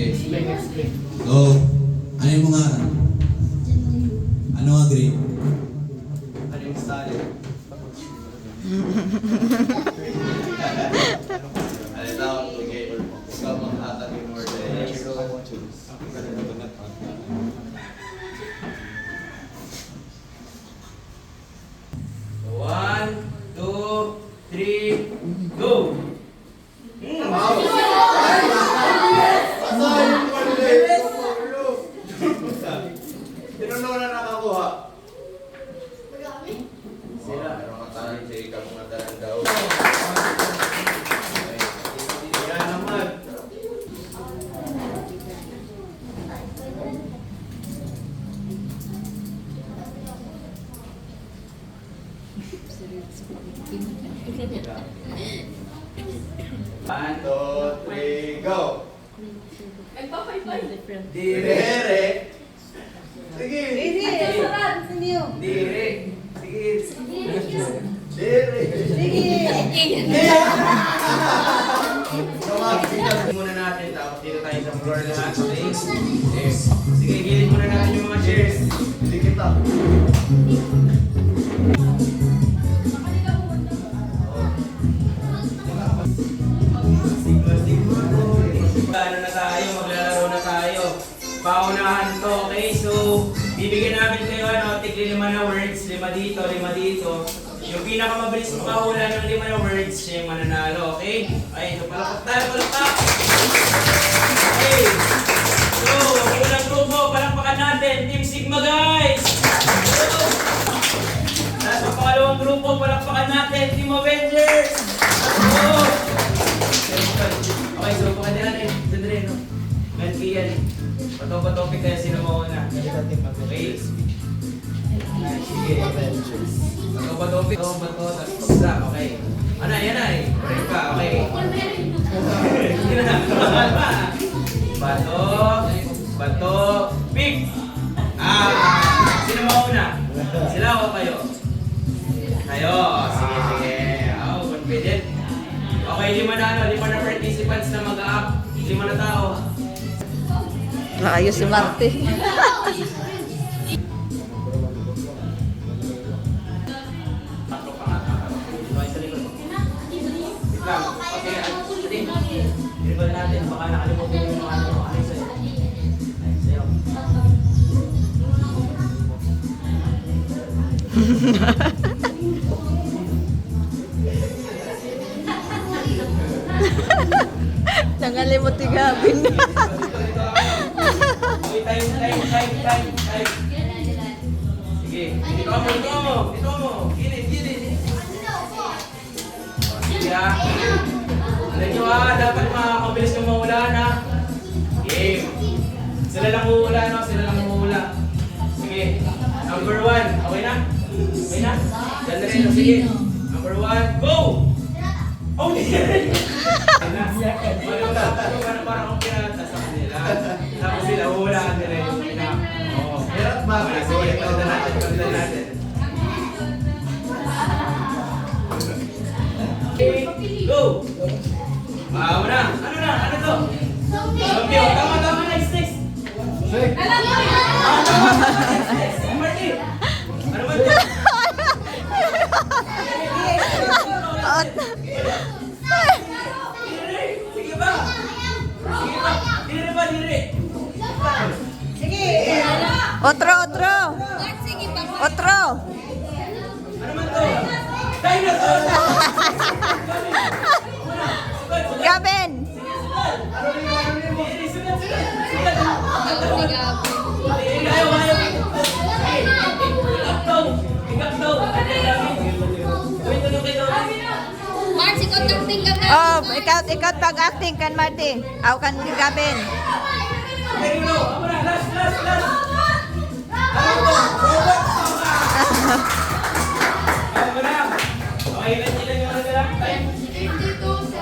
Sige. So, ano yung mga, ano nga grade? Ano yung style? Ano tawag? Okay. Ikaw mag-atag yung order. One, two, three, go! Sino na nakakuha? Sila. Ano ka tayo sa ikaw mga talang daw? Yan naman. One, two, three, go! Dire. Sige. Dire. Sige. So, mag-pick muna natin. Tapos dito tayo sa floor lahat. Okay? Sige, gilid muna natin yung mga chairs. Hindi kita. Ano na tayo? Maglalaro na tayo. Paunahan to, okay? So, bibigyan namin kayo tigli 5 na words. 5 dito, 5 dito. Yung pinakamabilis makahula ng 5 na words, siya yung mananalo, okay? Okay, so palakpak tayo, palakpak! Okay. So, unang grupo, palakpakan natin. Team Sigma, guys! Tapos ang pangalawang grupo, palakpakan natin. Team Avengers! Okay, so pakita natin. Sandali, no? Ganti yan. Patopik tayo sino mauna. Okay? Sige. Patopik. Bato, tapos pagsa. Okay. Ano, yan na eh. Break ka, okay. Sige na. Bato, pick. Sino mauna? Sila o kayo? Kayo. Sige. Oh, confident. Okay, 5 na participants na mag-up. 5 na tao. Ayos si Marte. Tatlo pa nga. Okay, sa likod. Wait lang. Okay, i-recall natin. Baka nakalimutin yung mga ano sa'yo. Sa'yo. Nangalimot si Gabin. Time. Sige. Ito mo. Gilid. Sige ha. Alam nyo ha, dapat mabilis kang mahula na. Game. Sila lang mahula. Sige. Number 1. Okay na? Diyan na rin. Sige. Number 1. Go! Oh, hindi rin. Parang kung pinata sa kanila. Tapos sila, huhulaan nila yung pinaka. Oo. Pero bakit? Sige, palitan natin. Okay, go! Una. Ano to? Okay, tama. Next. Next. Marty. Ano ba ito? Sige ba? Dire. Otro. Ano man to? Dinosaur! Gabin. Oh, ikaw pag-acting kan Marty. Aw kan Gabin.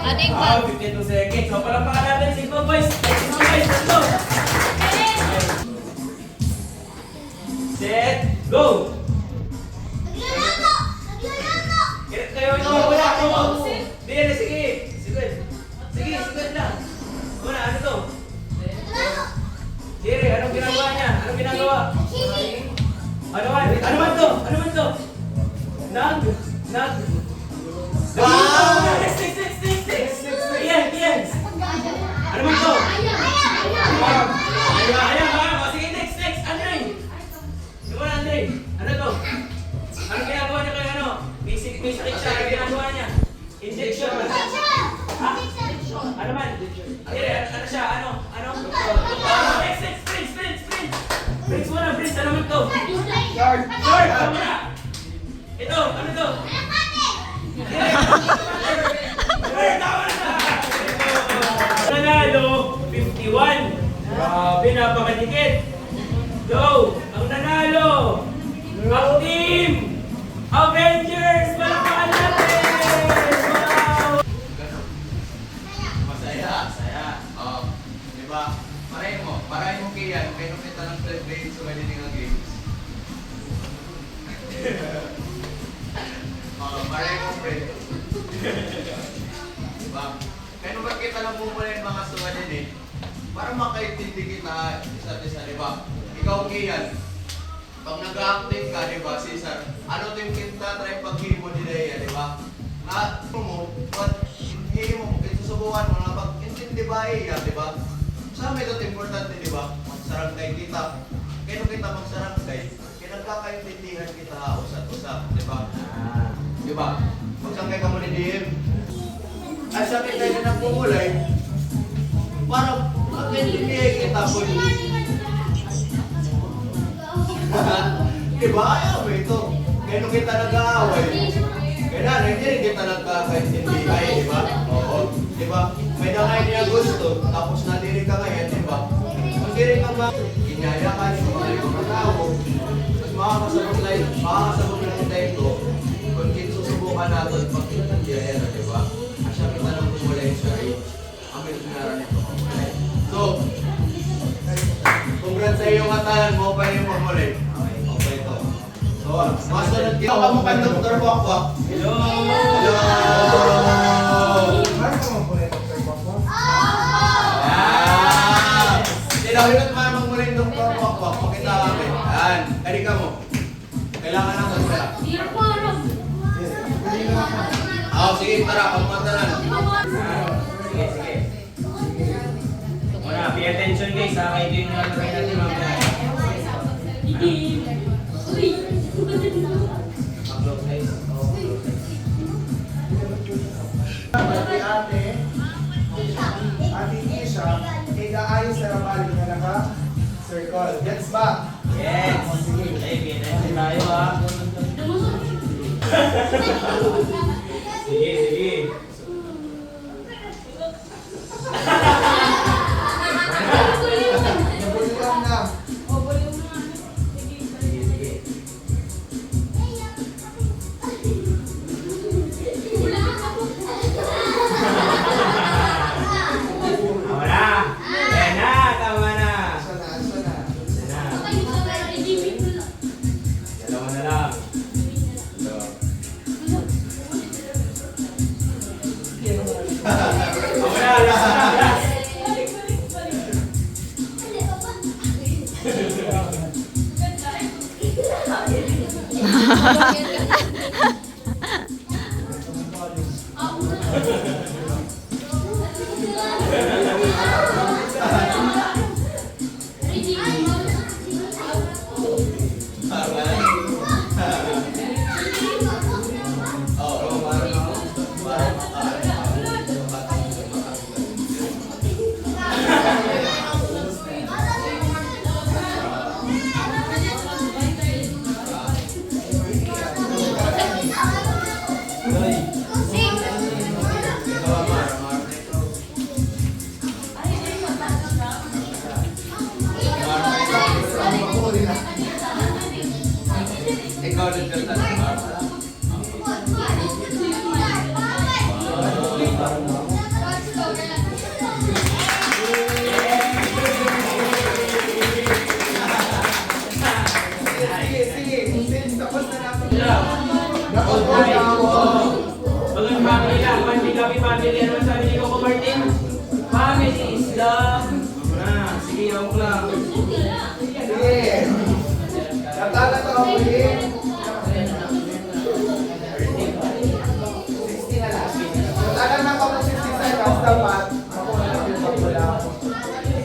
Ating 52 seconds. So, palampakan natin si Sigma Boys. Let's go. Set, go! Kayo ito, wala ako. Sige. Sige lang. Una, ano to? Not. Wow! Next. Ian. Ano ba ito? Ayan. Sige, next. Andre. Yung wala, Andre. Ano to? Ano ginagawa niya kay ano? Basic siya. Ano ginagawa niya? Injection. Ha? Ano man? Ano siya? Ano? Prince muna. Ano man to? Short. Ano muna? Ito. Ano to? Nanalo, 51. Grabe, napakadikit. Go! Ang nanalo, ang team Avengers! Palakpakan natin! Wow! Masaya. Diba? Parahin mo kiyan, may numita ng 12 grades sa Malinigang Games. Parahin mo, friend. Diba? Kaya nung kita lang pumula yung mga suwanin eh, para makaintindi kita isa't isa, diba? Ikaw, Kian, pag nag-acting ka, diba, Cesar, ano din kita try paghimo nila yan, diba? Na, mo, susubukan mo na pag-intindi ba iya, diba? Sa amin ito importante, diba? Magsarangkay kita. Kaya nung kita magsarangkay, kaya nagkakaintindihan kita usap-usap, diba? Diba? Magsangkay ka mo ni DM. Ay, sakit tayo na ng pumulay. Para mag-intindihan kita po. Diba? Ayaw mo ito. Kaya nung kita nag-aaway, kaya na, hindi rin kita nagkakaintindihan, diba? Oo. Diba? May nangay niya gusto, tapos nandiri ka ngayon, diba? Kung diri ka ba, inyaya ka, hindi ka mga katao, mas makakasabot lang tayo ito, kung susubukan natin, pag-intindihan, diba? Asya kita nang pumulay siya, amin sinara nito. So, congrats sa iyong atalan mo, pa yung pumulay. Okay ito. So, masunod kita ka mo kay Dr. Wakwak. Hello! Tinawin man magmula yung Dr. Wakwak, pakita kami. Yan, kari ka mo. Kailangan ng kontra. Sige, tara, pagmatalan. Sige. Muna, pay attention guys ha. Kayo yung nalagay natin mamaya. Mag-close guys. Ate Isha, igaayos sa rabali na naka-circle. Gets ba? Yes! Okay, pay attention tayo ha. Sige. Nabuliwan na. Sige. Tama na! Ayan na! Tama na! Asa na. Dalawa na lang. Tama na! Last. Ikaw din ka talaga. Sige. Tapos na natin. Good night. Mga family lang, kami family. Ano sabi ni Coco Martin? Family is love. Sige, yung lang. Sige. Natala to ako ulit.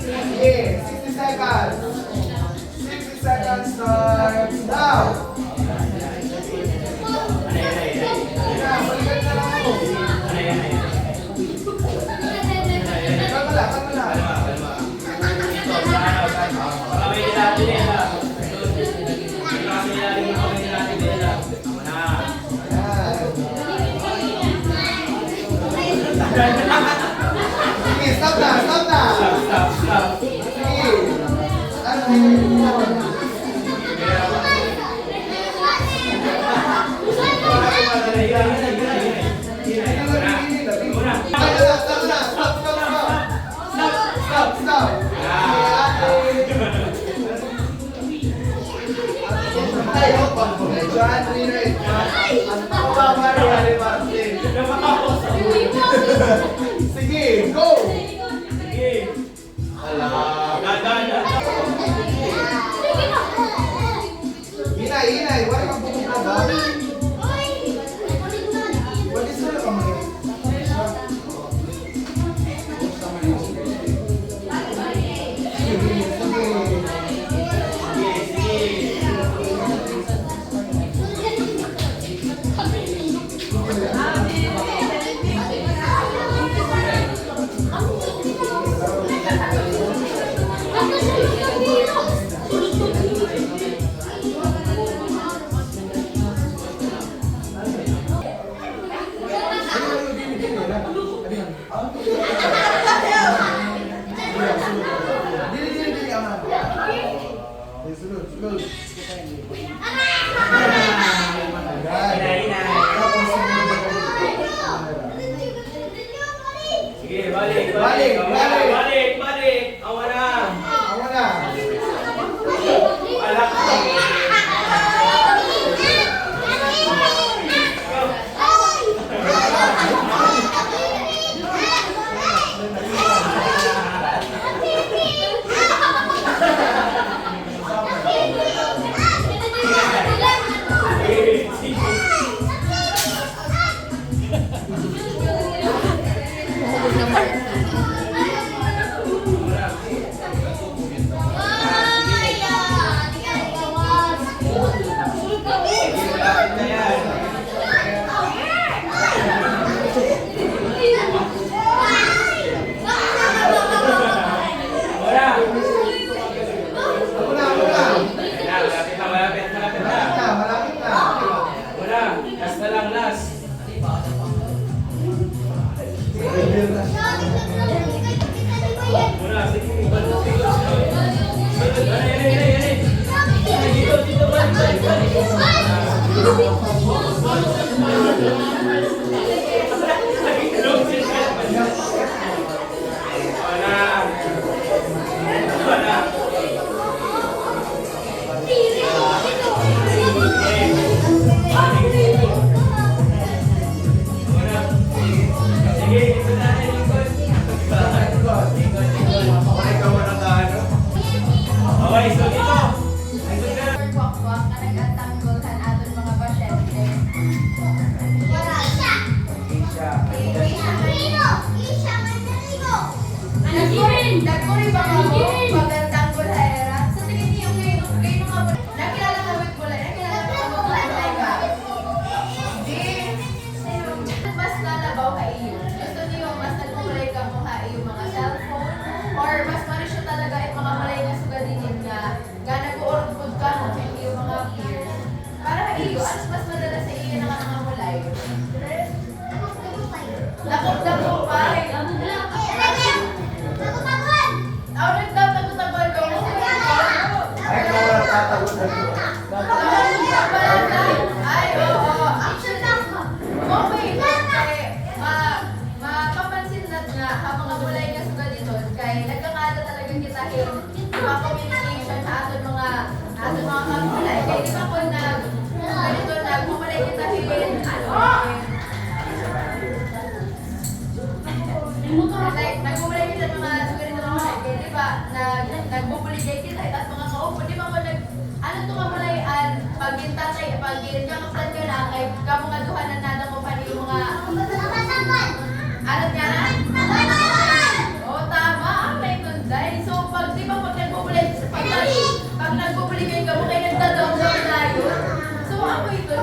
Sige, 60 seconds. 60 seconds starts now. Balikan na lang ako. Kalma lang, kalma lang. Kamay nila natin nila. Kamay nila natin nila. Tama na. Sige, stop na, stop na. Stop. Sige. Ano na Stop! John Rinoy. Ang pababa ni Ali Martin. Sige, go! Hinay, hinay. Wala kang pupunta ba? What is your kamay? Dili, aman. Sulod. Sige, balik. Awa na. Awan na. Alak. Malapit na. Wala. Last na lang, last. Wala, sige. Dito, balik. Wala. Sige, ito na likod. Okay, so dito. Or mas marisyo talaga yung mga malay nga sugadinin nga nag-uurod ka mo hindi yung mga peers. Para iyo, alas mas madala sa iyo na mga mulay. Dakot-dakot pa. Nagtatagot-tagot ko. Ay, wala tatagot na ito. Ay, oo. Action lang. Okay. Mapapansin na nga habang ang mulay nga sugadinin kay nagkakala talaga kita mga communication sa aton mga kamulay. Kaya di ba po ganito nagmumulay kita like, nagmumulay kita mga ganito mga mulay. Kaya di ba nagbubuligay kita at mga kaupo. Di ba po ano ito kamulayan pag-in kakaplan ka na kay kamo nga duhanan na mo pa yung mga ano niya na? Oo, tama. May tunday. So, ako ito,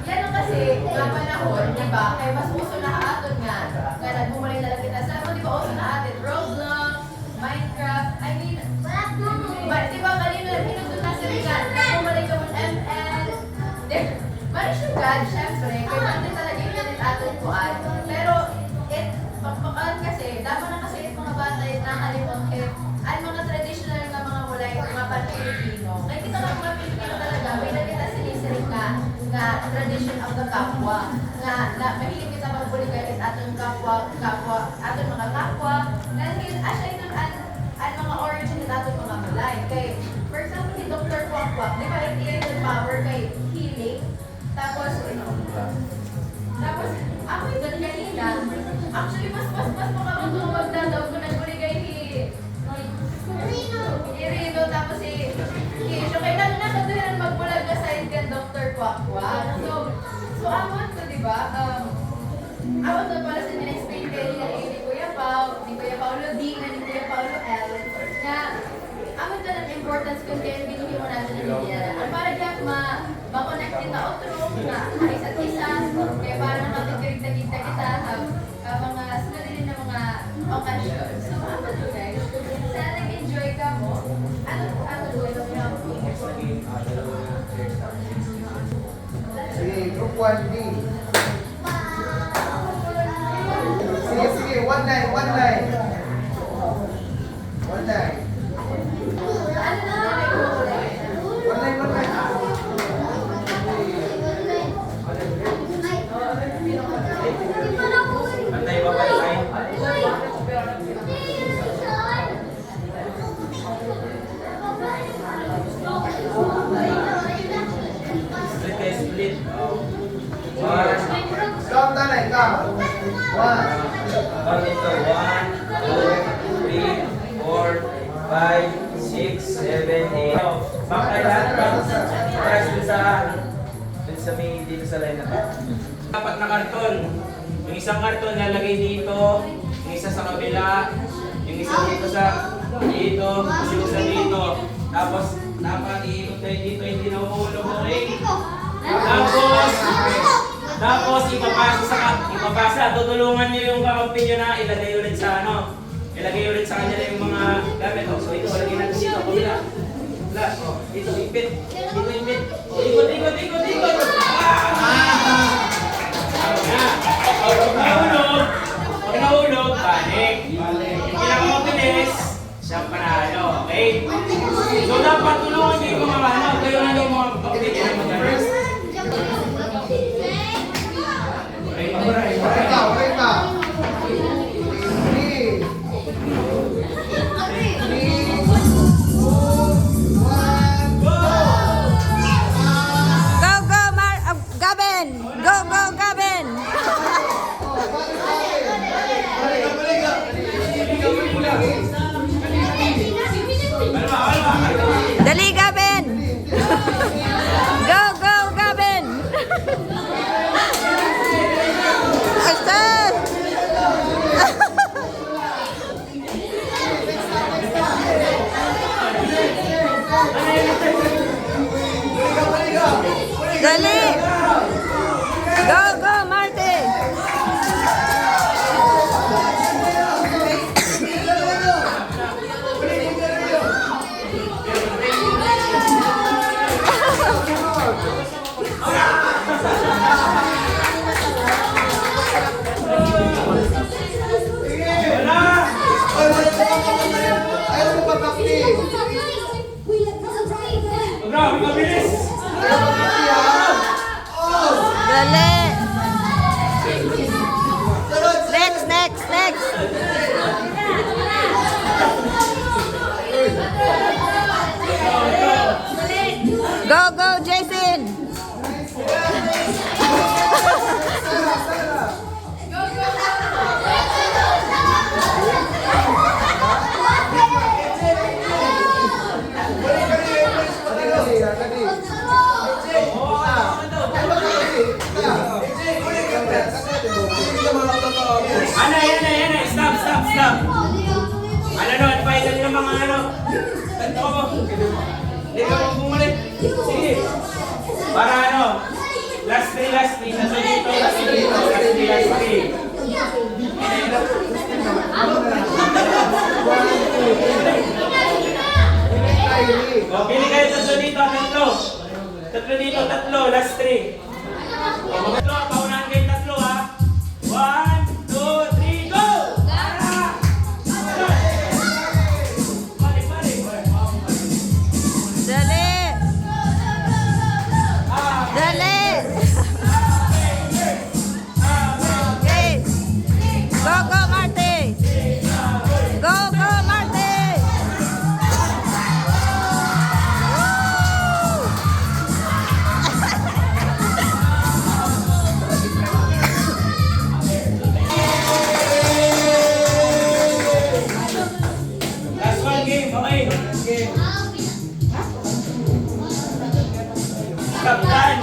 yan ang kasi, nga panahon, di ba? Kaya mas uso na aton nga, nga nagmumulay na lang kita. Sa di ba uso na atin? Roblox, Minecraft, I mean, di ba kanina, hinutun na sila nga, nagmumulay ka ng ML. Mari siya God, syempre, kaya natin talaga yung ganit atin kuan. Pero, pagpakaan kasi, dapat na kasi yung mga bata yung nakalimot, ay mga traditional nga mga mulay, mga pan-Pilipino. Kaya kita nga mga Pilipino talaga, may nakita sinisering nga tradition of the kapwa. Nga mahilig kita magbuligay at atong kapwa, atong mga kapwa. Dahil asya ito ang mga origin at atong mga mulay. Kay, for example, si Dr. Kwak-Kwak, di ba yung power kay healing? Tapos, ako yung ganun kanina. Actually, mas makamagumag na daw kung nagbuligay Rino, tapos si Kisho. Kailan na katulinan magbulag na side ka Dr. Kwak-Kwak. So amon to, di ba? Amon to pala sa nina-explain kayo ni Kuya Pao, ni Kuya Paulo D, ni Kuya Paulo L, na amon to ng importance kung kayo binuhi mo natin na nilala. Ang para diyan ma-connect kita o true na isa't isa, kaya para natin kita mga sunod din ng mga occasion. So amon to guys, sana nag-enjoy ka mo. Ano Sige, group 1B. Sige, one line. One line. Antay ba pa rin? Split kayo, split. One. Count na lang, count. 1. Count ito. 1, 2, 3, 4, 5, 6, 7, 8. Bakit lahat ba? Press dun sa may dito sa line na to. Apat na karton. Yung isang karton lalagay dito, yung isa sa kabila, yung isa dito sa dito, yung isa dito. Tapos dapat iikot tayo dito, hindi nahuhulog, okay? Tapos ipapasa, tutulungan niyo yung kamagpin nyo na ilagay ulit sa ilagay ulit sa kanya yung mga gamit. So ito, lagay natin dito, kabila. Dito, ipit. Dito, ipit. Ikot. Pag nahulog, balik. Yung pinakamabilis, siyang panalo, okay? So dapat tulungan niyo yung mga kayo na yung mga kapatid na mag-aras. Wait ka. 3, 2, 1, go! Gavin! Go, Gavin! Dali, Gavin! Go, Gavin! Asal! Dali! Go, Marty! Ayaw mo pagkakti. Grabe, mabilis! Dali! Next! Go, Jason! Ana, stop. Ano, advise ng mga ganito mo. Ikaw ang bumalik. Sige. Para ano? Last three. Tatlo dito, last three. O, pili kayo tatlo dito, tatlo. Tatlo dito, tatlo, last three. O, tatlo, paunahan kayo tatlo ha. 1, 2, 3, go! Balik. Dali! Dali! Okay. Go, Marty! Go, Marty! Last one game, okay. Captain.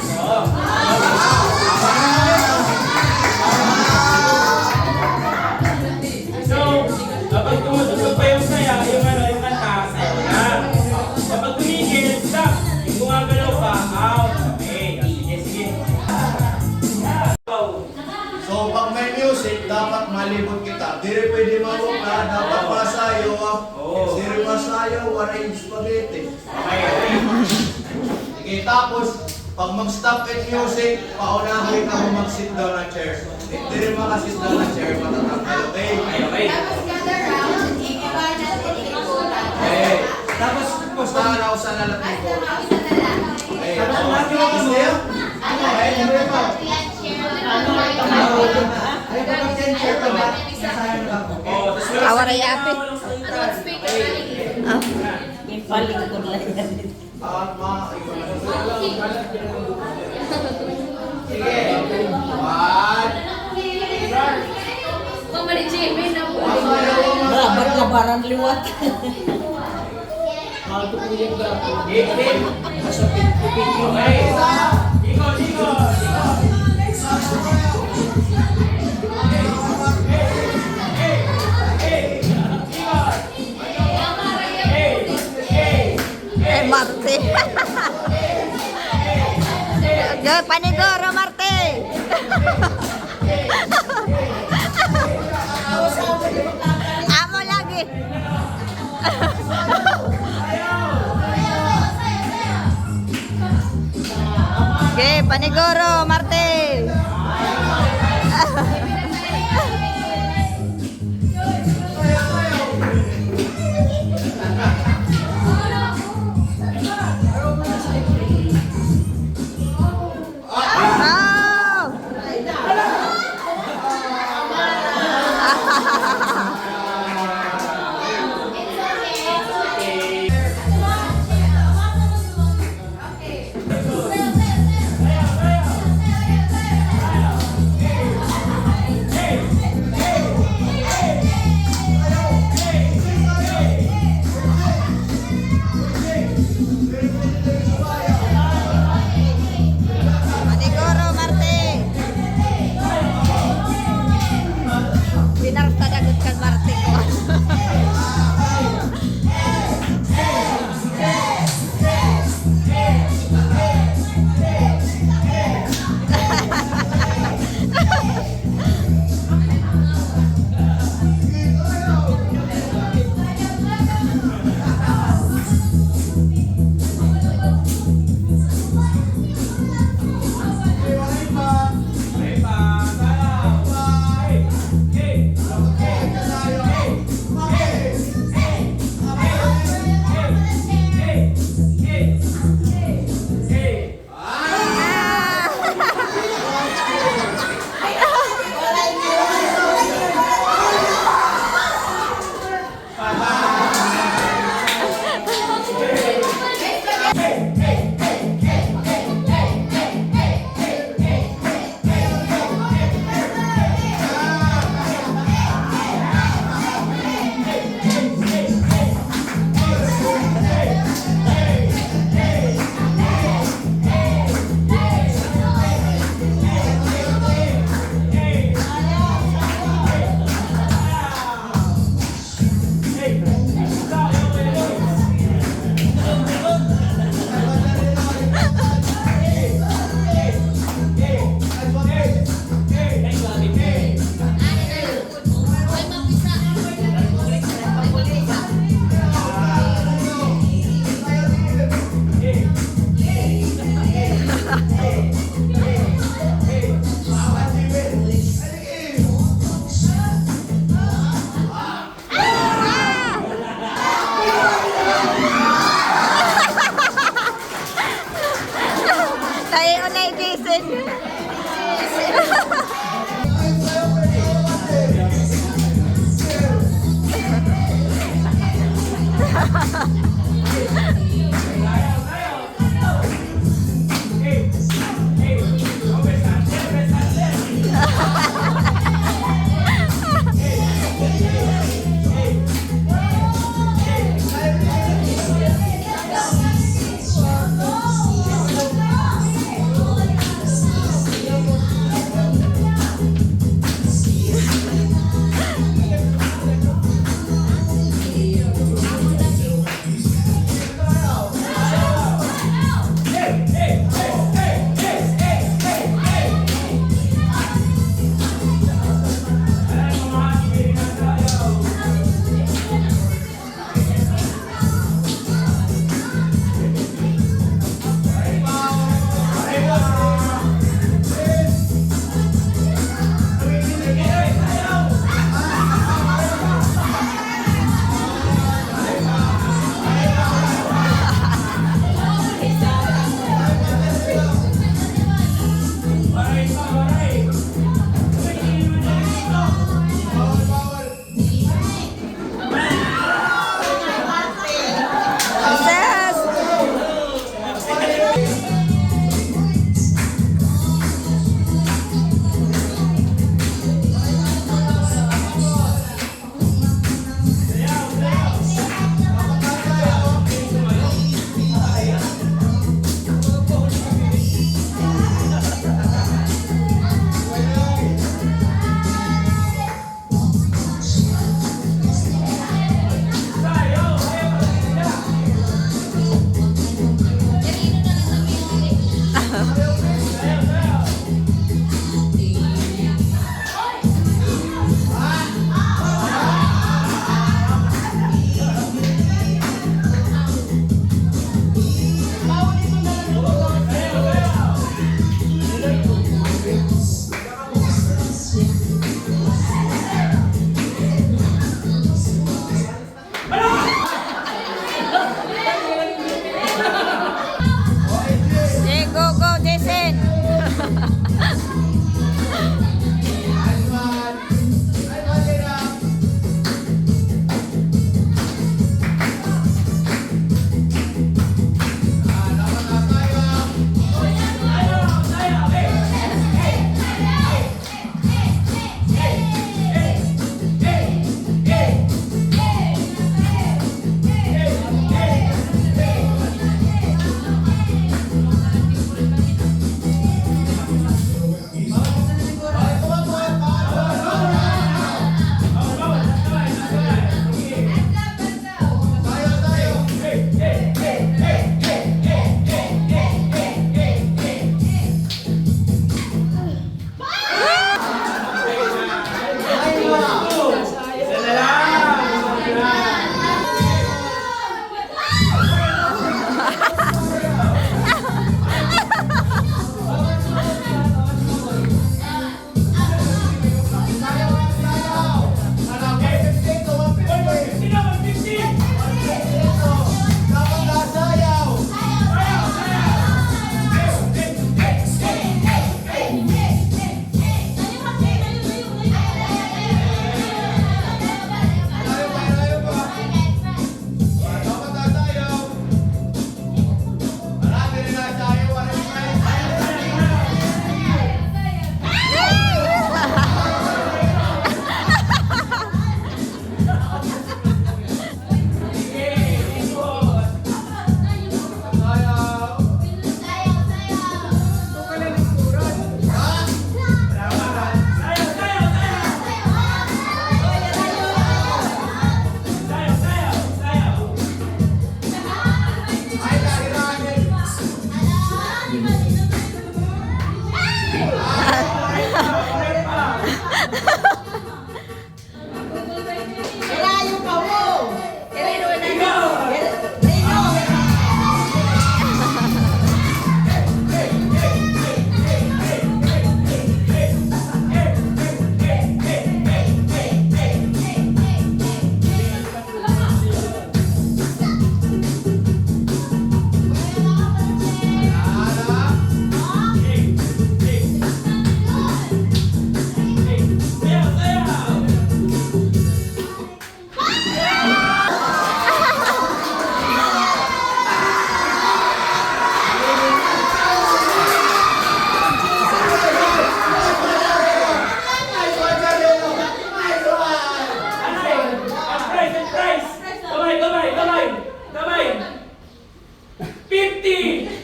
So, kapag tumutugtog pa yung saya, yung kanta, sayo na. Kapag tumigil, stop. Yung gumagalaw pa, out. Okay, sige. Go. So pag may music, dapat malibot kita. Di rin pwede mabuka, dapat masayo. Oo. Di rin masayo, waray spaghetti. Okay. Sige, tapos, pag mag-stop in music, paunahin ka mo mag-sit down ng chair. Di rin makasit down ng chair, matatanggal, okay? Okay. Tapos gather round, iiba natin ikutan. Okay. Tapos, pustahan ako sa lalaki ko. Isa na lang. Okay, tapos sa'yo? Oh, tapos meron Awara sa yapi. walang salita. At sige. One. Pamali Jimmy na po. Rabat labaran liwat. Game. Okay. Digo. Marty! Go, panigoro, Marty! Amo lagi! Okay, panigoro, Marty!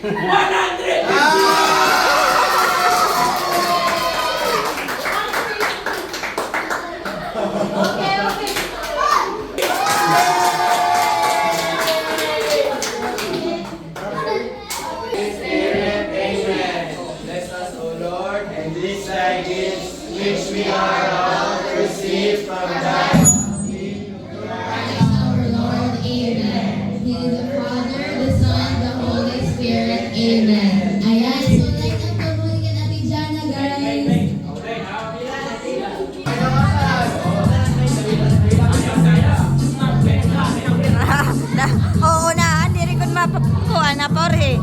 Okay, okay. Spirit, amen. Bless us, O Lord, and these thy gifts, which we are about to receive from thy Our Lord, amen. He is the Father, the Son, the Holy Spirit, amen. Ayan, so like ang pabuligan natin dyan na guys. Okay, now, Oo na, hindi rin ko mapapukuha na, Porhe.